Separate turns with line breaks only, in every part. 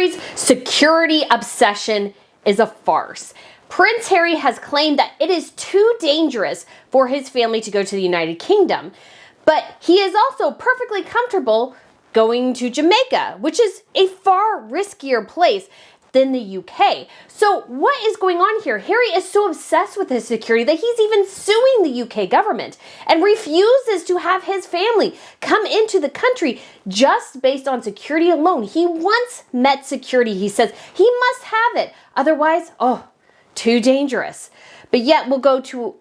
Harry's security obsession is a farce. Prince Harry has claimed that it is too dangerous for his family to go to the United Kingdom, but he is also perfectly comfortable going to Jamaica, which is a far riskier place than the UK. So what is going on here? Harry is so obsessed with his security that he's even suing the UK government and refuses to have his family come into the country just based on security alone. He once met security. He says he must have it. Otherwise, too dangerous. But yet we'll go to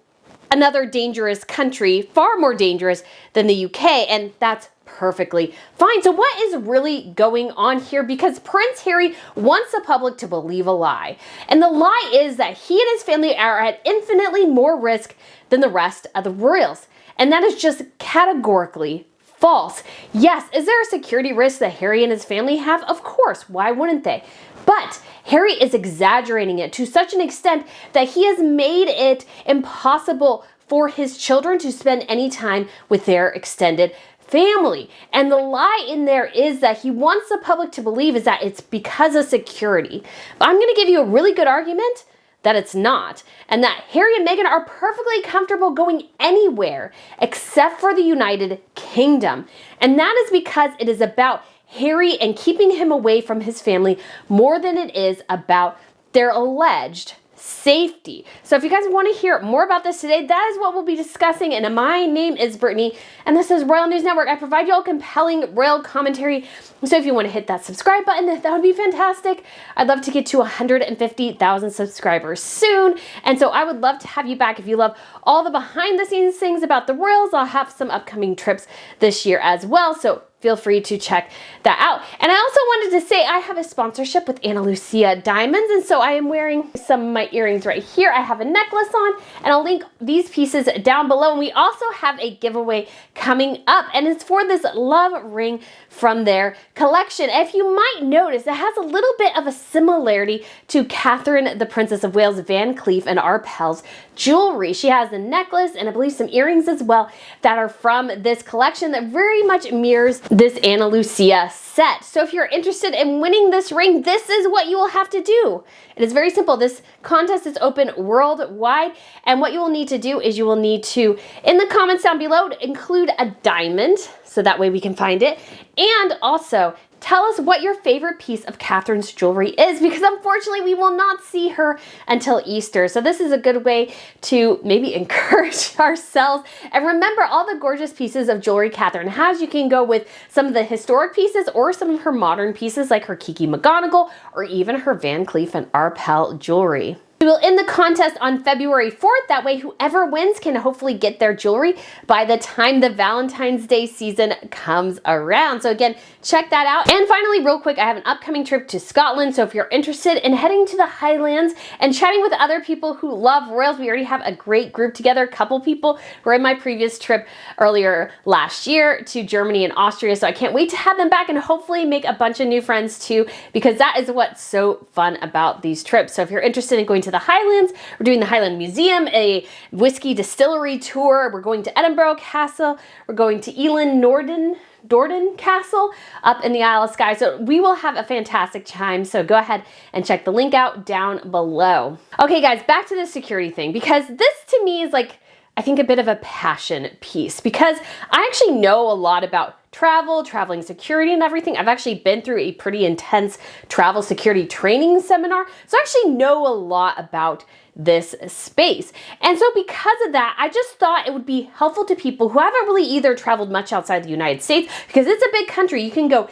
another dangerous country, far more dangerous than the UK, and that's perfectly fine. So what is really going on here? Because Prince Harry wants the public to believe a lie. And the lie is that he and his family are at infinitely more risk than the rest of the royals. And that is just categorically false. Yes, is there a security risk that Harry and his family have? Of course, why wouldn't they? But Harry is exaggerating it to such an extent that he has made it impossible for his children to spend any time with their extended family. And the lie in there is that he wants the public to believe is that it's because of security. But I'm going to give you a really good argument that it's not, and that Harry and Meghan are perfectly comfortable going anywhere except for the United Kingdom. And that is because it is about Harry and keeping him away from his family more than it is about their alleged safety. So if you guys want to hear more about this today, that is what we'll be discussing. And my name is Brittany, and this is Royal News Network. I provide you all compelling royal commentary. So if you want to hit that subscribe button, that would be fantastic. I'd love to get to 150,000 subscribers soon. And so I would love to have you back if you love all the behind the scenes things about the royals. I'll have some upcoming trips this year as well. So feel free to check that out. And I also wanted to say I have a sponsorship with Ana Lucia Diamonds, and so I am wearing some of my earrings right here. I have a necklace on, and I'll link these pieces down below. And we also have a giveaway coming up, and it's for this love ring from their collection. If you might notice, it has a little bit of a similarity to Catherine, the Princess of Wales, Van Cleef and Arpels jewelry. She has a necklace and I believe some earrings as well that are from this collection that very much mirrors this Ana Lucia set. So if you're interested in winning this ring, this is what you will have to do. It is very simple. This contest is open worldwide, and what you will need to do is you will need to, in the comments down below, include a diamond so that way we can find it, and also tell us what your favorite piece of Catherine's jewelry is, because unfortunately we will not see her until Easter. So this is a good way to maybe encourage ourselves. And remember all the gorgeous pieces of jewelry Catherine has. You can go with some of the historic pieces or some of her modern pieces like her Kiki McGonagall or even her Van Cleef and Arpels jewelry. We will end the contest on February 4th. That way, whoever wins can hopefully get their jewelry by the time the Valentine's Day season comes around. So again, check that out. And finally, real quick, I have an upcoming trip to Scotland. So if you're interested in heading to the Highlands and chatting with other people who love royals, we already have a great group together. A couple people were in my previous trip earlier last year to Germany and Austria. So I can't wait to have them back and hopefully make a bunch of new friends too, because that is what's so fun about these trips. So if you're interested in going to the Highlands, we're doing the Highland Museum, a whiskey distillery tour. We're going to Edinburgh Castle. We're going to Elan Dorden Castle up in the Isle of Skye. So we will have a fantastic time. So go ahead and check the link out down below. Okay guys, back to the security thing, because this to me is like, I think a bit of a passion piece, because I actually know a lot about traveling security and everything. I've actually been through a pretty intense travel security training seminar. So I actually know a lot about this space. And so because of that, I just thought it would be helpful to people who haven't really either traveled much outside the United States, because it's a big country. You can go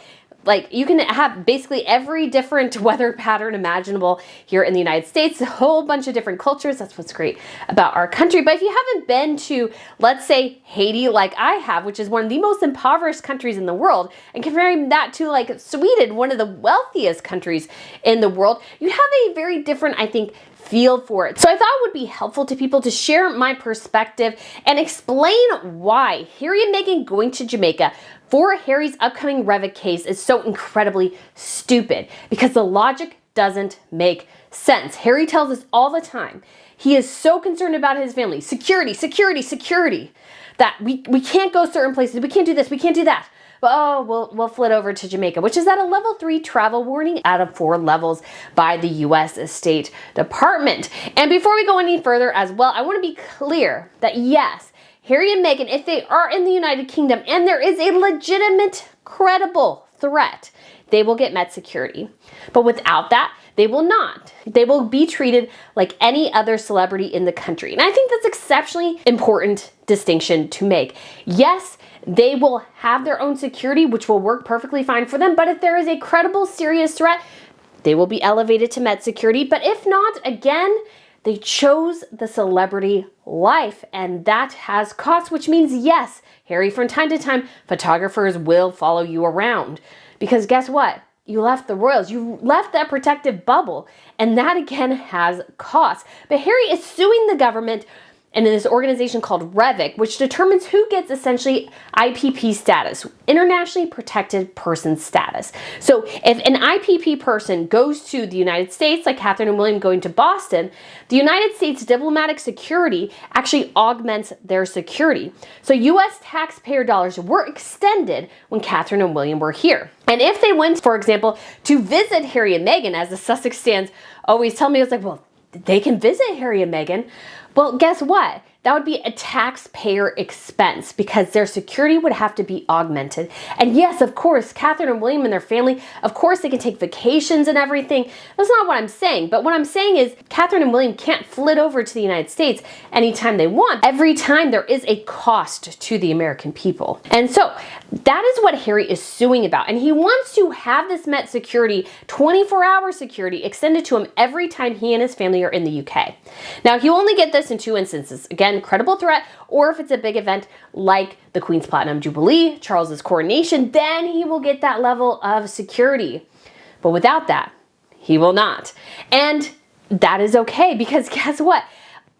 you can have basically every different weather pattern imaginable here in the United States, a whole bunch of different cultures. That's what's great about our country. But if you haven't been to, let's say, Haiti like I have, which is one of the most impoverished countries in the world, and comparing that to like Sweden, one of the wealthiest countries in the world, you have a very different, I think, feel for it. So I thought it would be helpful to people to share my perspective and explain why Harry and Meghan going to Jamaica for Harry's upcoming revocation case is so incredibly stupid, because the logic doesn't make sense. Harry tells us all the time he is so concerned about his family. Security, security, security. That we can't go certain places. We can't do this. We can't do that. but oh, we'll flit over to Jamaica, which is at a level 3 travel warning out of 4 levels by the U.S. State Department. And before we go any further as well, I want to be clear that yes, Harry and Meghan, if they are in the United Kingdom and there is a legitimate, credible threat, they will get Met security. But without that, they will not. They will be treated like any other celebrity in the country. And I think that's exceptionally important distinction to make. Yes, they will have their own security, which will work perfectly fine for them. But if there is a credible, serious threat, they will be elevated to Met security. But if not, again, they chose the celebrity life, and that has costs, which means yes, Harry, from time to time, photographers will follow you around. Because guess what? You left the royals. You left that protective bubble. And that again has costs. But Harry is suing the government and in this organization called REVIC, which determines who gets essentially IPP status, internationally protected person status. So if an IPP person goes to the United States, like Catherine and William going to Boston, the United States diplomatic security actually augments their security. So US taxpayer dollars were extended when Catherine and William were here. And if they went, for example, to visit Harry and Meghan, as the Sussex stands always tell me, it's like, well, they can visit Harry and Meghan. Well, guess what? That would be a taxpayer expense because their security would have to be augmented. And yes, of course, Catherine and William and their family, of course, they can take vacations and everything. That's not what I'm saying. But what I'm saying is Catherine and William can't flit over to the United States anytime they want. Every time there is a cost to the American people. And so that is what Harry is suing about. And he wants to have this Met security, 24-hour security, extended to him every time he and his family are in the UK. Now, he'll only get this in 2 instances. Again, credible threat, or if it's a big event like the Queen's Platinum Jubilee, Charles's coronation, then he will get that level of security. But without that, he will not. And that is okay because guess what?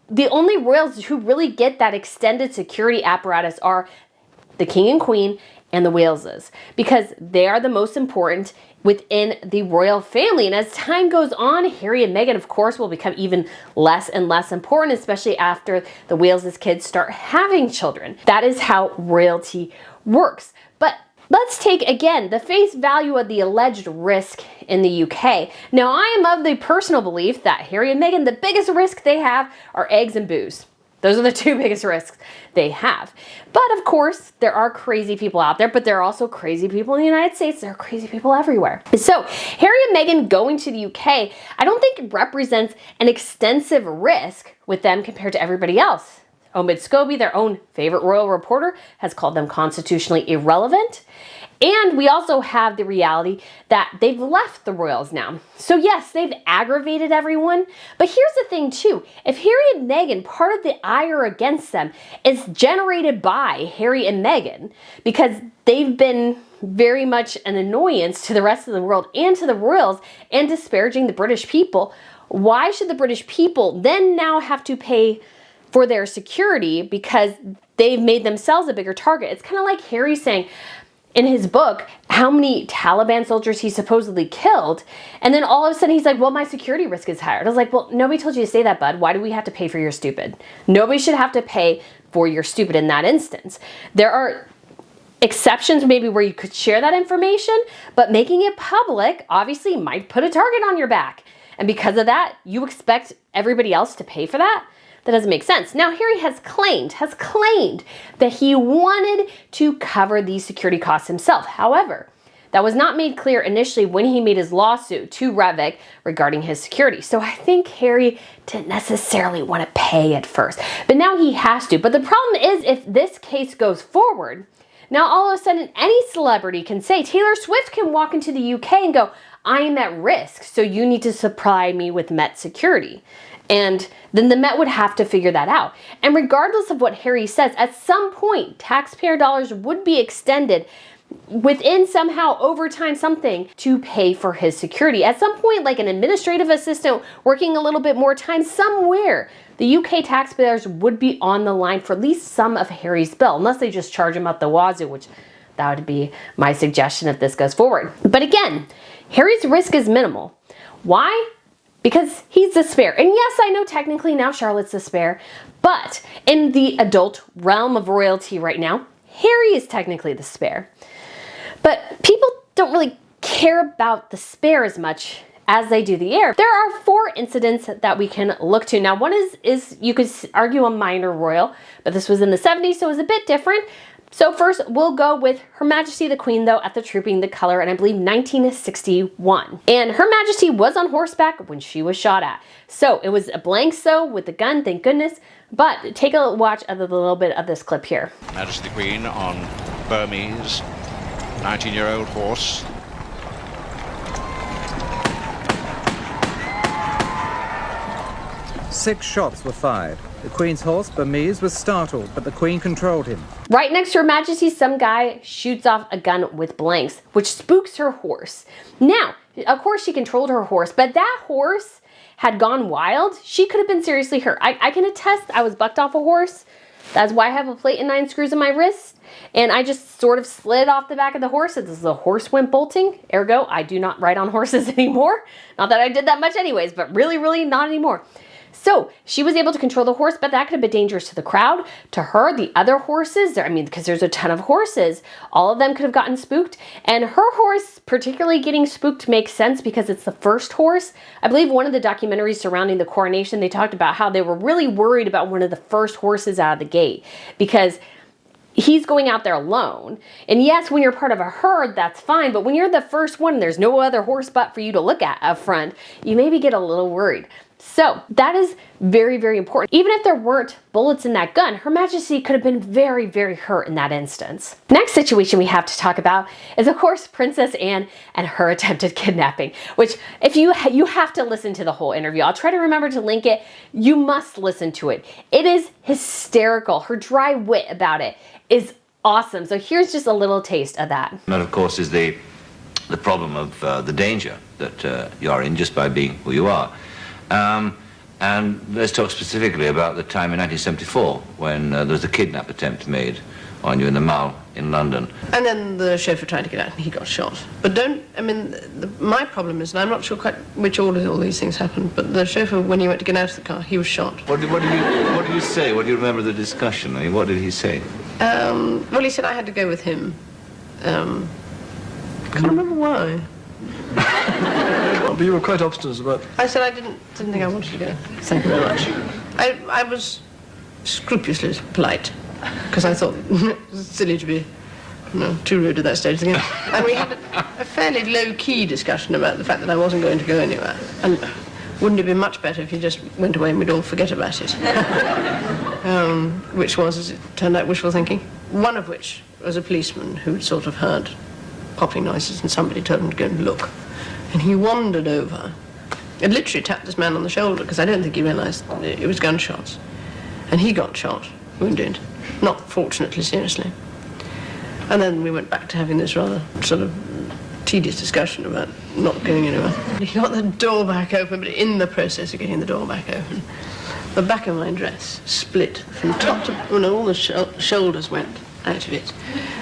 The only royals who really get that extended security apparatus are the King and Queen and the Waleses because they are the most important within the royal family. And as time goes on, Harry and Meghan, of course, will become even less and less important, especially after the Wales' kids start having children. That is how royalty works. But let's take, again, the face value of the alleged risk in the UK. Now, I am of the personal belief that Harry and Meghan, the biggest risk they have are eggs and booze. Those are the 2 biggest risks they have. But of course, there are crazy people out there, but there are also crazy people in the United States. There are crazy people everywhere. So Harry and Meghan going to the UK, I don't think it represents an extensive risk with them compared to everybody else. Omid Scobie, their own favorite royal reporter, has called them constitutionally irrelevant. And we also have the reality that they've left the royals now. So yes, they've aggravated everyone. But here's the thing too. If Harry and Meghan, part of the ire against them is generated by Harry and Meghan because they've been very much an annoyance to the rest of the world and to the royals and disparaging the British people, why should the British people then now have to pay for their security because they've made themselves a bigger target? It's kind of like Harry saying, in his book, how many Taliban soldiers he supposedly killed. And then all of a sudden he's like, well, my security risk is higher. I was like, well, nobody told you to say that, bud. Why do we have to pay for your stupid? Nobody should have to pay for your stupid in that instance. There are exceptions maybe where you could share that information, but making it public obviously might put a target on your back. And because of that, you expect everybody else to pay for that? That doesn't make sense. Now, Harry has claimed that he wanted to cover these security costs himself. However, that was not made clear initially when he made his lawsuit to REVIC regarding his security. So I think Harry didn't necessarily want to pay at first, but now he has to. But the problem is if this case goes forward, now all of a sudden any celebrity can say, Taylor Swift can walk into the UK and go, I am at risk, so you need to supply me with Met security. And then the Met would have to figure that out. And regardless of what Harry says, at some point, taxpayer dollars would be extended within somehow over time something to pay for his security. At some point, like an administrative assistant working a little bit more time somewhere, the UK taxpayers would be on the line for at least some of Harry's bill, unless they just charge him up the wazoo, which that would be my suggestion if this goes forward. But again, Harry's risk is minimal. Why? Because he's the spare. And yes, I know technically now Charlotte's the spare, but in the adult realm of royalty right now, Harry is technically the spare. But people don't really care about the spare as much as they do the air. There are 4 incidents that we can look to. Now, one is you could argue a minor royal, but this was in the 70s, so it was a bit different. So first, we'll go with Her Majesty the Queen, though, at the Trooping the Color in, I believe, 1961. And Her Majesty was on horseback when she was shot at. So it was a blank so with the gun, thank goodness. But take a watch of the little bit of this clip here.
Majesty the Queen on Burmese, 19-year-old horse.
Six shots were fired. The Queen's horse, Burmese, was startled, but the Queen controlled him.
Right next to Her Majesty, some guy shoots off a gun with blanks, which spooks her horse. Now, of course she controlled her horse, but that horse had gone wild. She could have been seriously hurt. I can attest I was bucked off a horse. That's why I have a plate and 9 screws in my wrist. And I just sort of slid off the back of the horse as the horse went bolting. Ergo, I do not ride on horses anymore. Not that I did that much anyways, but really, really not anymore. So she was able to control the horse, but that could have been dangerous to the crowd, to her, the other horses. I mean, because there's a ton of horses. All of them could have gotten spooked. And her horse particularly getting spooked makes sense because it's the first horse. I believe one of the documentaries surrounding the coronation, they talked about how they were really worried about one of the first horses out of the gate because he's going out there alone. And yes, when you're part of a herd, that's fine. But when you're the first one, there's no other horse butt for you to look at up front, you maybe get a little worried. So that is very, very important. Even if there weren't bullets in that gun, Her Majesty could have been very, very hurt in that instance. Next situation we have to talk about is, of course, Princess Anne and her attempted kidnapping, which if you have to listen to the whole interview. I'll try to remember to link it. You must listen to it. It is hysterical. Her dry wit about it is awesome. So here's just a little taste of that.
And that, of course, is the problem of the danger that you are in just by being who you are. And let's talk specifically about the time in 1974 when there was a kidnap attempt made on you in the Mall in London.
And then the chauffeur tried to get out and he got shot. But my problem is, and I'm not sure quite which order all these things happened, but the chauffeur, when he went to get out of the car, he was shot.
What did you say? What do you remember the discussion? I mean, what did he say?
Well, he said I had to go with him. Can't remember why.
But you were quite obstinate about it.
I said I didn't think I wanted to go. Thank you very much. I was scrupulously polite because I thought it was silly to be too rude at that stage again. And we had a fairly low-key discussion about the fact that I wasn't going to go anywhere. And wouldn't it be much better if you just went away and we'd all forget about it? Which was, as it turned out, wishful thinking. One of which was a policeman who'd sort of heard popping noises and somebody told him to go and look. And he wandered over and literally tapped this man on the shoulder because I don't think he realised it was gunshots. And he got shot, wounded, not fortunately seriously. And then we went back to having this rather sort of tedious discussion about not going anywhere. He got the door back open, but in the process of getting the door back open, the back of my dress split from top to... all the shoulders went out of it.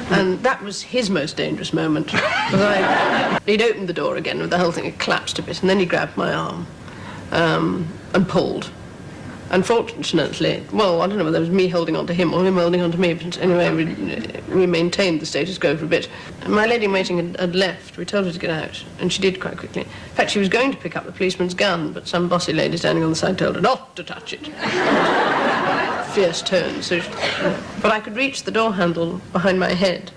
And that was his most dangerous moment. He'd opened the door again and the whole thing had collapsed a bit, and then he grabbed my arm and pulled. Unfortunately, well, I don't know whether it was me holding on to him or him holding on to me, but anyway, we maintained the status quo for a bit. And my lady in waiting had left. We told her to get out, and she did quite quickly. In fact, she was going to pick up the policeman's gun, but some bossy lady standing on the side told her not to touch it. Fierce tone. But I could reach the door handle behind my head,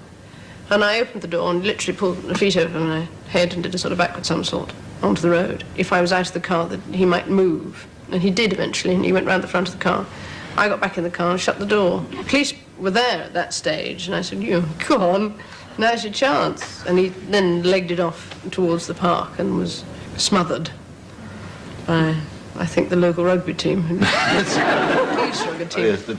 and I opened the door and literally pulled the feet over my head and did a sort of backward somersault onto the road. If I was out of the car, that he might move. And he did eventually, and he went round the front of the car. I got back in the car and shut the door. The police were there at that stage, and I said, go on, now's your chance. And he then legged it off towards the park and was smothered by, I think, the local rugby team.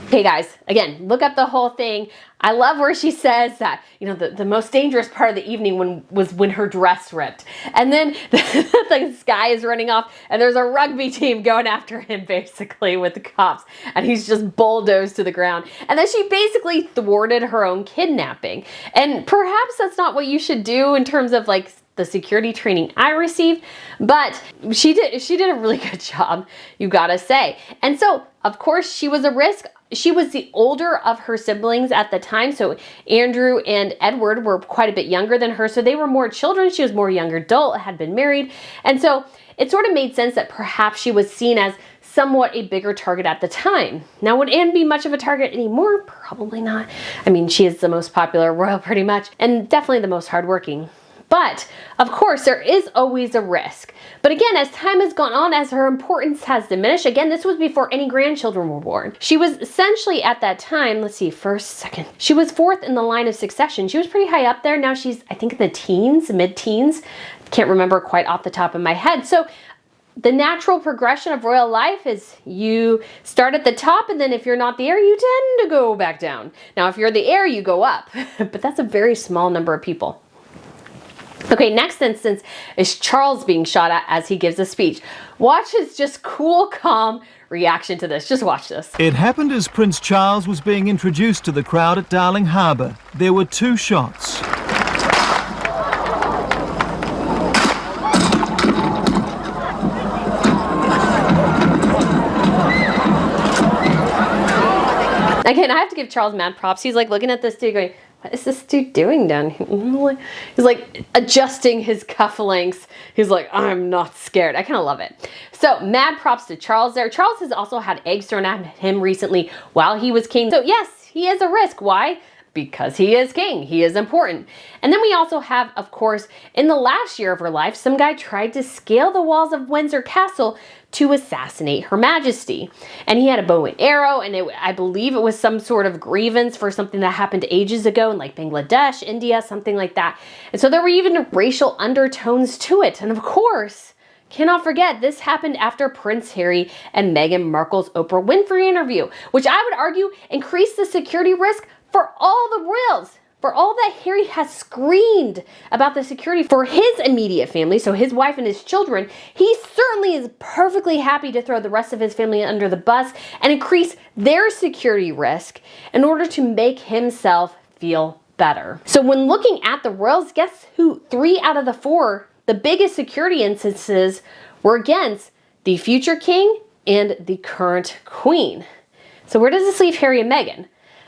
Okay, guys, again, look up the whole thing. I love where she says that, the most dangerous part of the evening was when her dress ripped. And then this guy is running off, and there's a rugby team going after him, basically, with the cops. And he's just bulldozed to the ground. And then she basically thwarted her own kidnapping. And perhaps that's not what you should do in terms of, the security training I received, but she did a really good job, you gotta say. And so, of course, she was a risk. she was the older of her siblings at the time. So Andrew and Edward were quite a bit younger than her. So they were more children. She was more young adult, had been married. And so it sort of made sense that perhaps she was seen as somewhat a bigger target at the time. Now, would Anne be much of a target anymore? Probably not. I mean, she is the most popular royal pretty much, and definitely the most hardworking. But, of course, there is always a risk. But again, as time has gone on, as her importance has diminished, again, this was before any grandchildren were born. She was essentially at that time, let's see, first, second. She was fourth in the line of succession. She was pretty high up there. Now she's, I think, in the teens, mid-teens. Can't remember quite off the top of my head. So the natural progression of royal life is you start at the top, and then if you're not the heir, you tend to go back down. Now, if you're the heir, you go up. But that's a very small number of people. Okay, next instance is Charles being shot at as he gives a speech. Watch his just cool, calm reaction to this. Just watch this.
It happened as Prince Charles was being introduced to the crowd at Darling Harbour. There were 2 shots.
Again, I have to give Charles mad props. He's like looking at this dude going, what is this dude doing down here? He's like adjusting his cufflinks. He's like, I'm not scared. I kind of love it. So mad props to Charles there. Charles has also had eggs thrown at him recently while he was king. So yes, he is a risk. Why? Because he is king. He is important. And then we also have, of course, in the last year of her life, some guy tried to scale the walls of Windsor Castle to assassinate Her Majesty. And he had a bow and arrow, and I believe it was some sort of grievance for something that happened ages ago in like Bangladesh, India, something like that. And so there were even racial undertones to it. And of course, cannot forget, this happened after Prince Harry and Meghan Markle's Oprah Winfrey interview, which I would argue increased the security risk for all the royals. For all that Harry has screamed about the security for his immediate family, so his wife and his children, he certainly is perfectly happy to throw the rest of his family under the bus and increase their security risk in order to make himself feel better. So when looking at the royals, guess who 3 out of the 4, the biggest security instances were against the future king and the current queen. So where does this leave Harry and Meghan?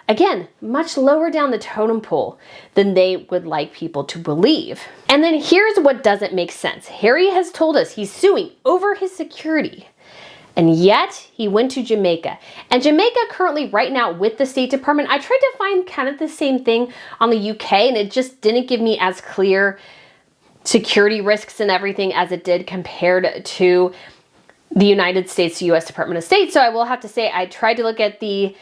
Again, much lower down the totem pole than they would like people to believe. And then here's what doesn't make sense. Harry has told us he's suing over his security, and yet he went to Jamaica. And Jamaica currently right now with the State Department, I tried to find kind of the same thing on the UK, and it just didn't give me as clear security risks and everything as it did compared to the United States, US Department of State. So I will have to say I tried to look at the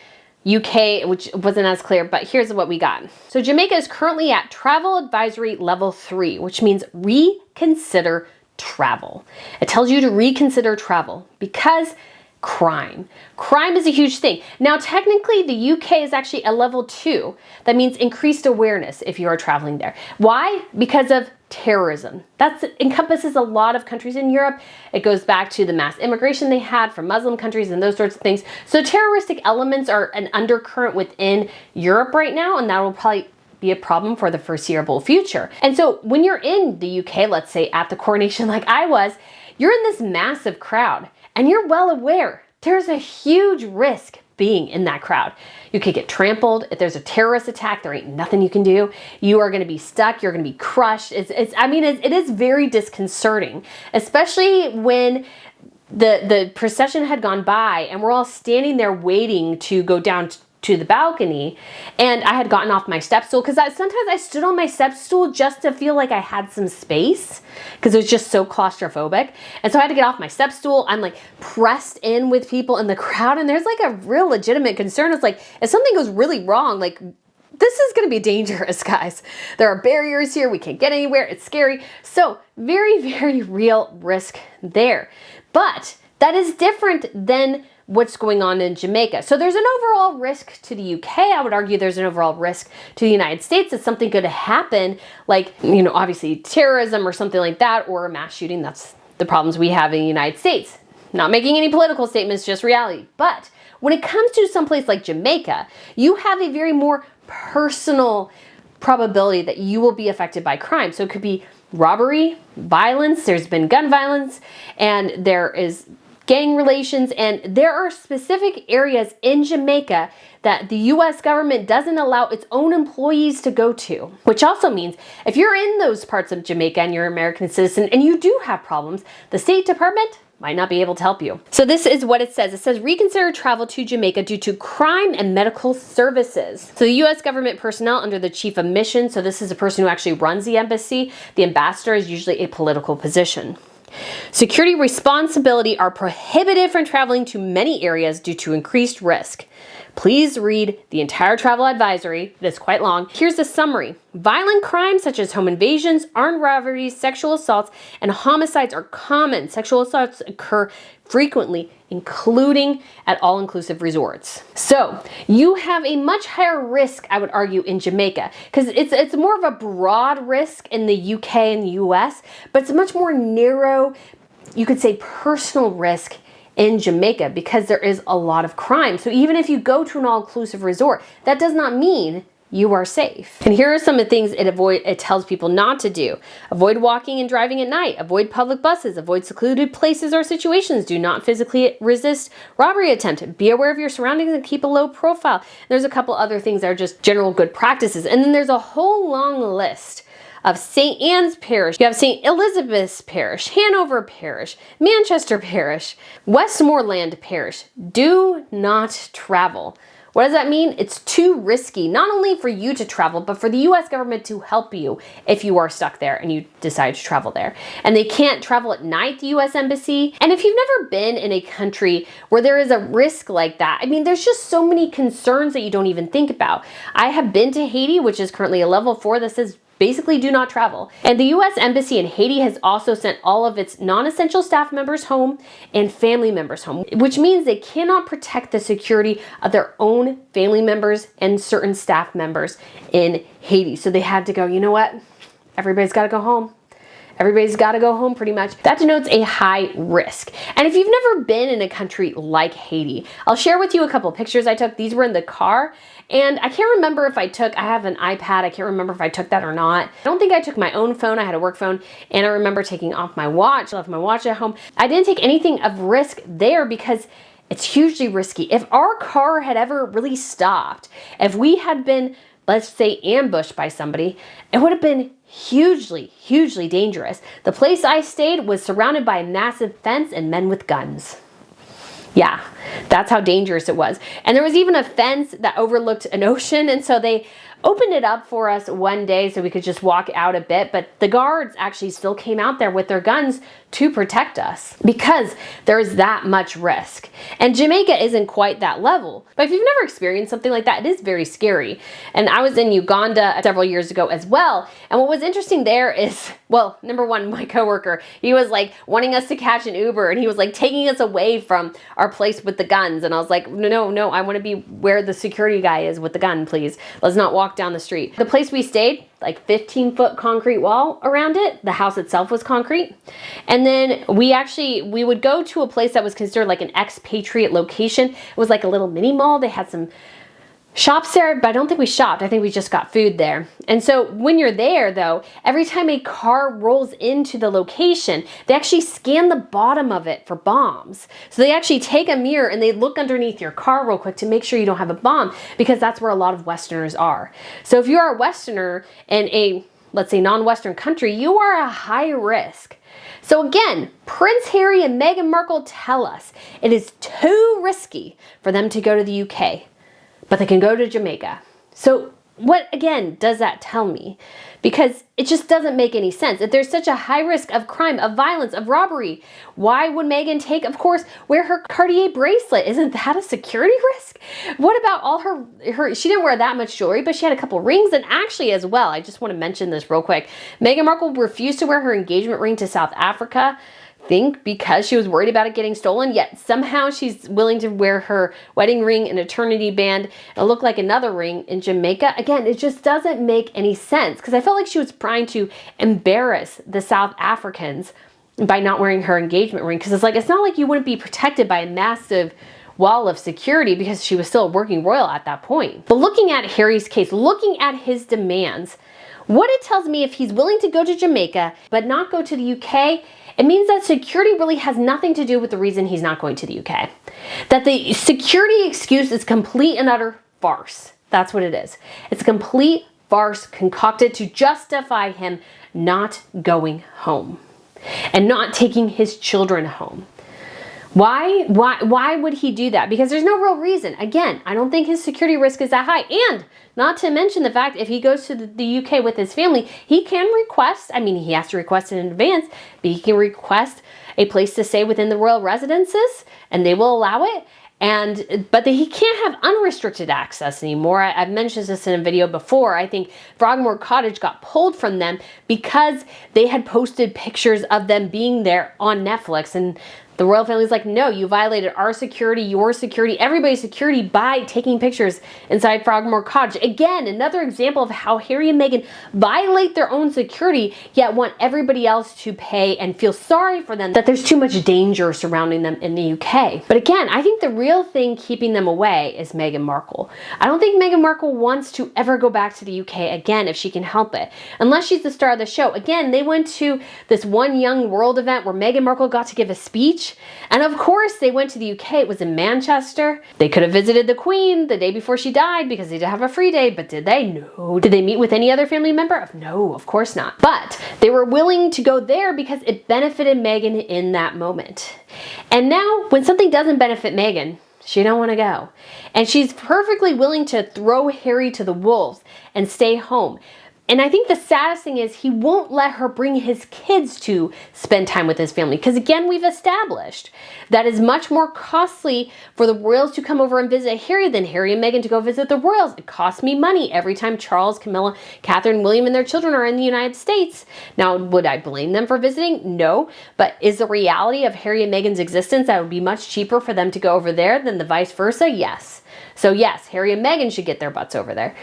UK, which wasn't as clear, but here's what we got. So Jamaica is currently at travel advisory level 3, which means reconsider travel. It tells you to reconsider travel because crime. Crime is a huge thing. Now, technically, the UK is actually a level 2. That means increased awareness if you are traveling there. Why? Because of terrorism. That encompasses a lot of countries in Europe. It goes back to the mass immigration they had from Muslim countries and those sorts of things. So terroristic elements are an undercurrent within Europe right now, and that will probably be a problem for the foreseeable future. And so when you're in the UK, let's say at the coronation like I was, you're in this massive crowd and you're well aware there's a huge risk being in that crowd. You could get trampled. If there's a terrorist attack, there ain't nothing you can do. You are going to be stuck. You're going to be crushed. It is very disconcerting, especially when the procession had gone by and we're all standing there waiting to go down to the balcony, and I had gotten off my step stool because sometimes I stood on my step stool just to feel like I had some space because it was just so claustrophobic. And so I had to get off my step stool. I'm like pressed in with people in the crowd, and there's like a real legitimate concern. It's like if something goes really wrong, like this is going to be dangerous, guys. There are barriers here. We can't get anywhere. It's scary. So very, very real risk there. But that is different than what's going on in Jamaica. So there's an overall risk to the UK. I would argue there's an overall risk to the United States that something could happen, like, you know, obviously terrorism or something like that, or a mass shooting. That's the problems we have in the United States. Not making any political statements, just reality. But when it comes to someplace like Jamaica, you have a very more personal probability that you will be affected by crime. So it could be robbery, violence, there's been gun violence, and there is gang relations, and there are specific areas in Jamaica that the US government doesn't allow its own employees to go to. Which also means if you're in those parts of Jamaica and you're an American citizen and you do have problems, the State Department might not be able to help you. So this is what it says. It says reconsider travel to Jamaica due to crime and medical services. So the US government personnel under the chief of mission, so this is a person who actually runs the embassy. The ambassador is usually a political position. Security responsibility are prohibited from traveling to many areas due to increased risk. Please read the entire travel advisory. It is quite long. Here's a summary. Violent crimes such as home invasions, armed robberies, sexual assaults, and homicides are common. Sexual assaults occur frequently, including at all-inclusive resorts. So you have a much higher risk, I would argue, in Jamaica, because it's more of a broad risk in the UK and the US, but it's a much more narrow, you could say, personal risk in Jamaica because there is a lot of crime. So even if you go to an all-inclusive resort, that does not mean you are safe. And here are some of the things it tells people not to do. Avoid walking and driving at night. Avoid public buses. Avoid secluded places or situations. Do not physically resist robbery attempt. Be aware of your surroundings and keep a low profile. There's a couple other things that are just general good practices. And then there's a whole long list of St. Anne's Parish. You have St. Elizabeth's Parish, Hanover Parish, Manchester Parish, Westmoreland Parish. Do not travel. What does that mean? It's too risky, not only for you to travel, but for the US government to help you if you are stuck there and you decide to travel there. And they can't travel at night, the US Embassy. And if you've never been in a country where there is a risk like that, I mean, there's just so many concerns that you don't even think about. I have been to Haiti, which is currently a level 4 that says basically do not travel. And the US Embassy in Haiti has also sent all of its non-essential staff members home and family members home, which means they cannot protect the security of their own family members and certain staff members in Haiti. So they had to go, you know what? Everybody's got to go home. Everybody's got to go home pretty much. That denotes a high risk. And if you've never been in a country like Haiti, I'll share with you a couple of pictures I took. These were in the car. And I can't remember if I have an iPad. I can't remember if I took that or not. I don't think I took my own phone. I had a work phone. And I remember taking off my watch. I left my watch at home. I didn't take anything of risk there because it's hugely risky. If our car had ever really stopped, if we had been, let's say, ambushed by somebody, it would have been hugely, hugely dangerous. The place I stayed was surrounded by a massive fence and men with guns. Yeah, that's how dangerous it was. And there was even a fence that overlooked an ocean, and so they opened it up for us one day so we could just walk out a bit, but the guards actually still came out there with their guns to protect us because there's that much risk. And Jamaica isn't quite that level, but if you've never experienced something like that, it is very scary. And I was in Uganda several years ago as well, and what was interesting there is, well, number one, my coworker, he was like wanting us to catch an Uber, and he was like taking us away from our place with the guns, and I was like, no, I want to be where the security guy is with the gun, please. Let's not walk down the street. The place we stayed, like 15-foot concrete wall around it. The house itself was concrete. And then we would go to a place that was considered like an expatriate location. It was like a little mini mall. They had some shops there, but I don't think we shopped. I think we just got food there. And so when you're there though, every time a car rolls into the location, they actually scan the bottom of it for bombs. So they actually take a mirror and they look underneath your car real quick to make sure you don't have a bomb, because that's where a lot of Westerners are. So if you are a Westerner in a, let's say, non-Western country, you are a high risk. So again, Prince Harry and Meghan Markle tell us it is too risky for them to go to the UK, but they can go to Jamaica. So what, again, does that tell me? Because it just doesn't make any sense. If there's such a high risk of crime, of violence, of robbery, why would Meghan take, of course, wear her Cartier bracelet? Isn't that a security risk? What about all her, she didn't wear that much jewelry, but she had a couple rings. And actually as well, I just want to mention this real quick. Meghan Markle refused to wear her engagement ring to South Africa, think because she was worried about it getting stolen, yet somehow she's willing to wear her wedding ring, an eternity band, and look like another ring in Jamaica. Again, it just doesn't make any sense, because I felt like she was trying to embarrass the South Africans by not wearing her engagement ring, because it's not like you wouldn't be protected by a massive wall of security, because she was still a working royal at that point. But looking at Harry's case, looking at his demands, what it tells me, if he's willing to go to Jamaica but not go to the UK, it means that security really has nothing to do with the reason he's not going to the UK. That the security excuse is complete and utter farce. That's what it is. It's a complete farce concocted to justify him not going home and not taking his children home. Why would he do that? Because there's no real reason. Again, I don't think his security risk is that high. And not to mention the fact if he goes to the UK with his family, he can request, I mean, he has to request it in advance, but he can request a place to stay within the royal residences and they will allow it. But he can't have unrestricted access anymore. I've mentioned this in a video before. I think Frogmore Cottage got pulled from them because they had posted pictures of them being there on Netflix, and the royal family's like, no, you violated our security, your security, everybody's security by taking pictures inside Frogmore Cottage. Again, another example of how Harry and Meghan violate their own security, yet want everybody else to pay and feel sorry for them, that there's too much danger surrounding them in the UK. But again, I think the real thing keeping them away is Meghan Markle. I don't think Meghan Markle wants to ever go back to the UK again if she can help it, unless she's the star of the show. Again, they went to this One Young World event where Meghan Markle got to give a speech. And of course, they went to the UK. It was in Manchester. They could have visited the Queen the day before she died because they did have a free day, but did they? No. Did they meet with any other family member? No, of course not. But they were willing to go there because it benefited Meghan in that moment. And now, when something doesn't benefit Meghan, she don't want to go. And she's perfectly willing to throw Harry to the wolves and stay home. And I think the saddest thing is he won't let her bring his kids to spend time with his family. Because again, we've established that is much more costly for the royals to come over and visit Harry than Harry and Meghan to go visit the royals. It costs me money every time Charles, Camilla, Catherine, William, and their children are in the United States. Now, would I blame them for visiting? No. But is the reality of Harry and Meghan's existence that it would be much cheaper for them to go over there than the vice versa? Yes. So yes, Harry and Meghan should get their butts over there.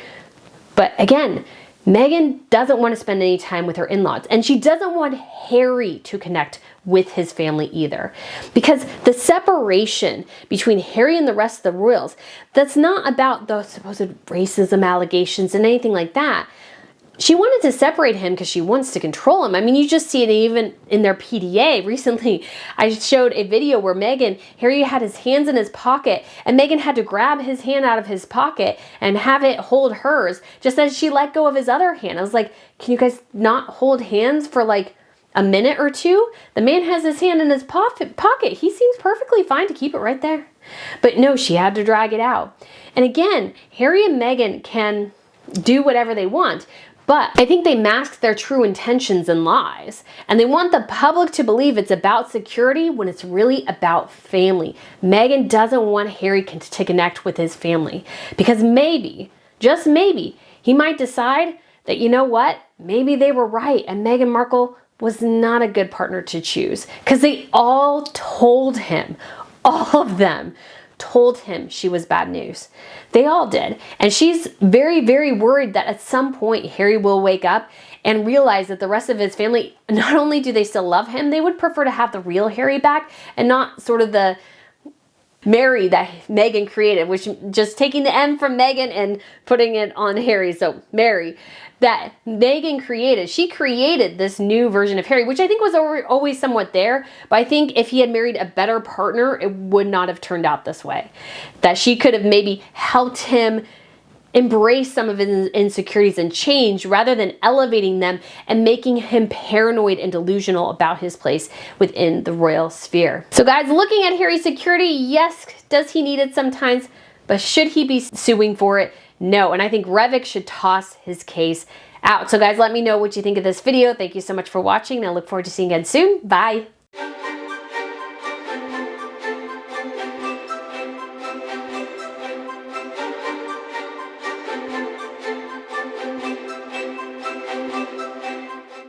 But again, Meghan doesn't want to spend any time with her in-laws, and she doesn't want Harry to connect with his family either. Because the separation between Harry and the rest of the royals, that's not about the supposed racism allegations and anything like that. She wanted to separate him because she wants to control him. I mean, you just see it even in their PDA. Recently, I showed a video where Harry had his hands in his pocket, and Meghan had to grab his hand out of his pocket and have it hold hers, just as she let go of his other hand. I was like, can you guys not hold hands for like a minute or two? The man has his hand in his pocket. He seems perfectly fine to keep it right there. But no, she had to drag it out. And again, Harry and Meghan can do whatever they want, but I think they mask their true intentions in lies. And they want the public to believe it's about security when it's really about family. Meghan doesn't want Harry to connect with his family. Because maybe, just maybe, he might decide that, you know what? Maybe they were right and Meghan Markle was not a good partner to choose. Because they all told him, all of them, told him she was bad news. They all did. And she's very, very worried that at some point Harry will wake up and realize that the rest of his family, not only do they still love him, they would prefer to have the real Harry back and not sort of the Mary that Meghan created, which just taking the M from Meghan and putting it on Harry. So Mary, that Meghan created. She created this new version of Harry, which I think was always somewhat there. But I think if he had married a better partner, it would not have turned out this way. That she could have maybe helped him embrace some of his insecurities and change rather than elevating them and making him paranoid and delusional about his place within the royal sphere. So guys, looking at Harry's security, yes, does he need it sometimes? But should he be suing for it? No. And I think Revok should toss his case out. So guys, let me know what you think of this video. Thank you so much for watching, and I look forward to seeing you again soon. Bye.